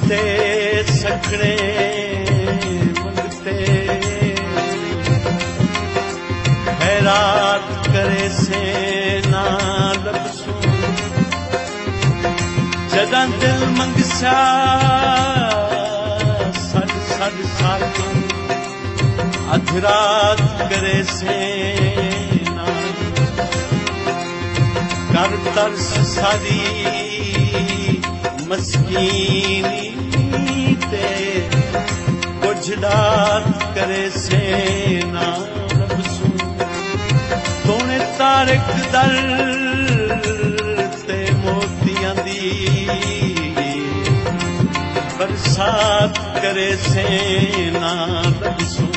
मंगते सखड़े मंगते खैरात करे से ना लबसूं जदां दिल मंगसा सद सद साथों अधरात करे से ना कर तरस सारी मस्कीनी ते कुझदात करे से ना लबसूं तोने तारक दर ते मोतियां दी बरसात करे से ना लबसूं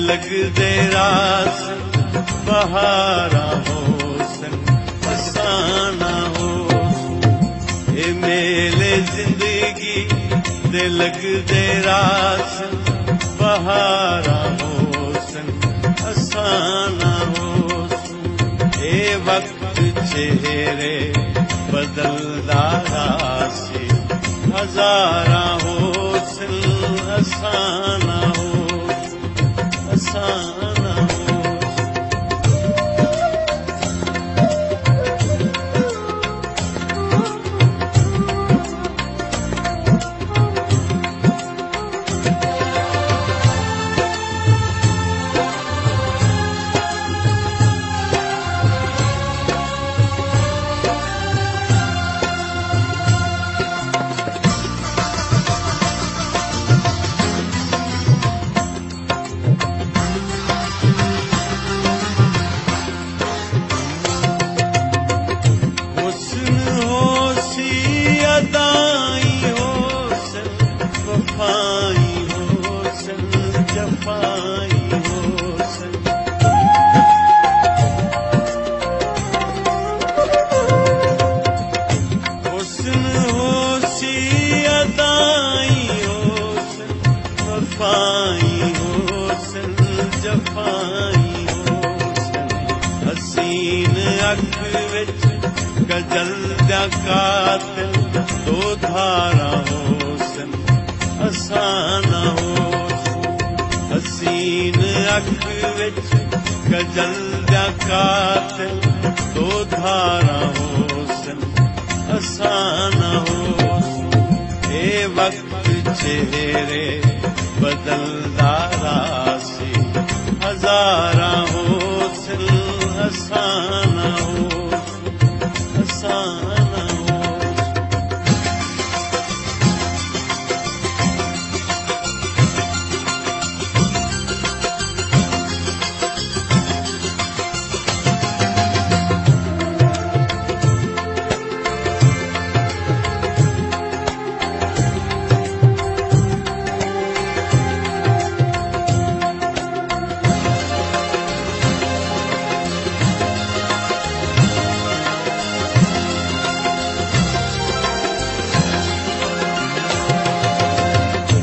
लगदे रास बहारा होसन फसाना हो ए मेले जिंदगी दे लगदे रास बहारा होसन फसाना हो ए वक्त चेहरे बदलदा रासे हजारा होसन हसाना हो हसाना हो गजल दा कातिल दो धारा होसन हसाना हो हसीन अख विच गजल दा कातिल दो धारा होसन हसाना हो ए वक्त चेहरे बदलदा रासे हजारा होसन हसाना हो हसाना हो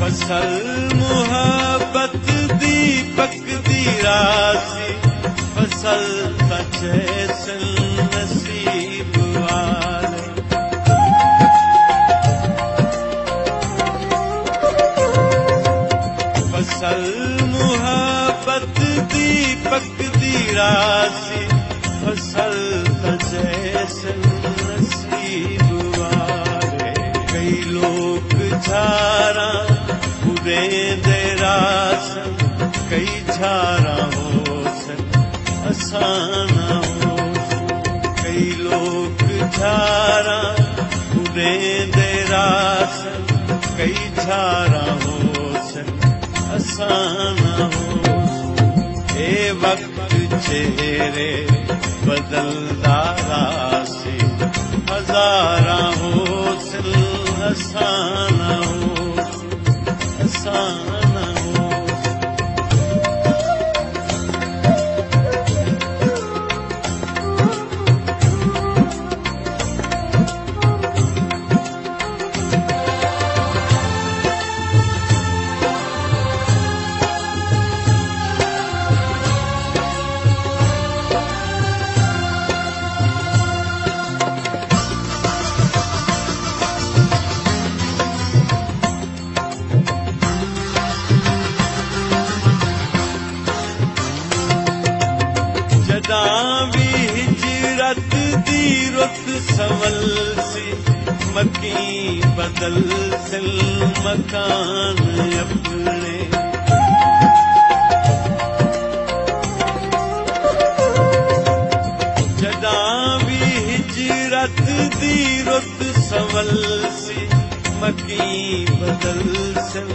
फसल मुहब्बत दीपक दी रासी फसल तचैसल नसीब वाले फसल मुहब्बत दीपक दी रासी फसल तचैसल नसीब वाले कई लोग झारा दे रासन कई झारा होसन हसाना हो कई लोग झारा दे रासन कई झारा होसन हसाना हो ए वक्त चेहरे बदलदा रासे हजारा होसन हसाना हो हसाना हो जॾां भी हिजरत दी रुत संवलसी मकी बदल सिल मकान अपने जॾां भी हिजरत दी रुत संवलसी मकी बदल सिल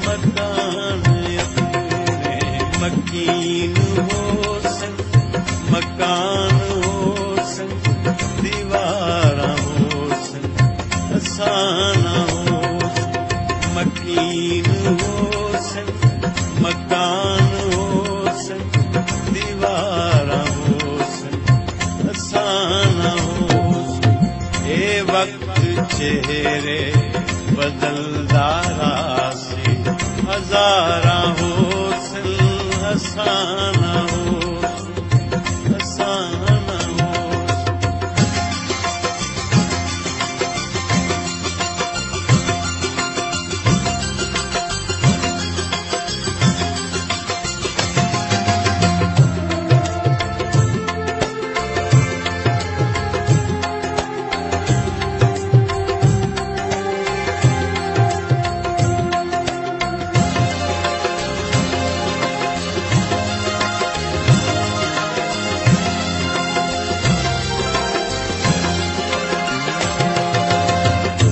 मकान अपने मकीन होसन मकान होसन दीवारा होसन असाना होसन मकीन होसन मकान होसन दीवारा होसन असाना होसन ए वक्त चेहरे बदलदारा से हजारा होसन असाना होसन असाना होसन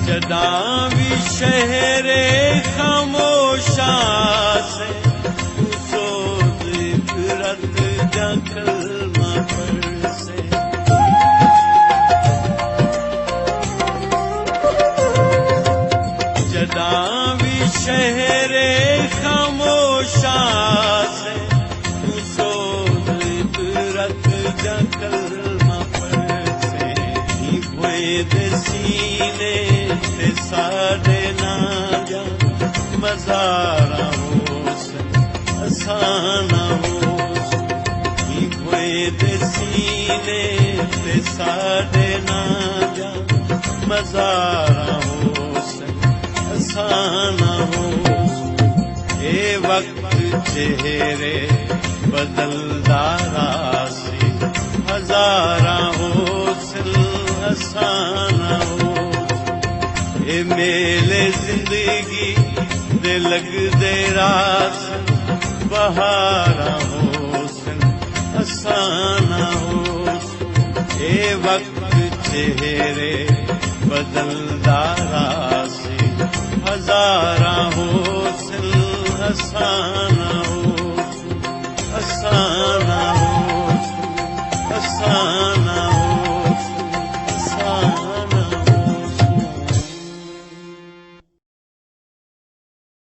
जॾां भी शहरे खामोशा से तू सोच फिरत जा कलमा पढ़से जॾां भी शहरे खामोशा से तू सोच फिरत जा कलमा पढ़से ही भोए सीने साडे ना जा मज़ारा होसन असाना होसन ही भोए सीने ते साडे ना जा मज़ारा होसन असाना होसन ए वक्त चेहरे बदलदारा से हजारा होसन असाना होसन ए मेले जिंदगी दे लगदे रास बहारा होसन असाना होसन ए वक्त चेहरे बदलदारा से हजारा होसन असाना होसन असाना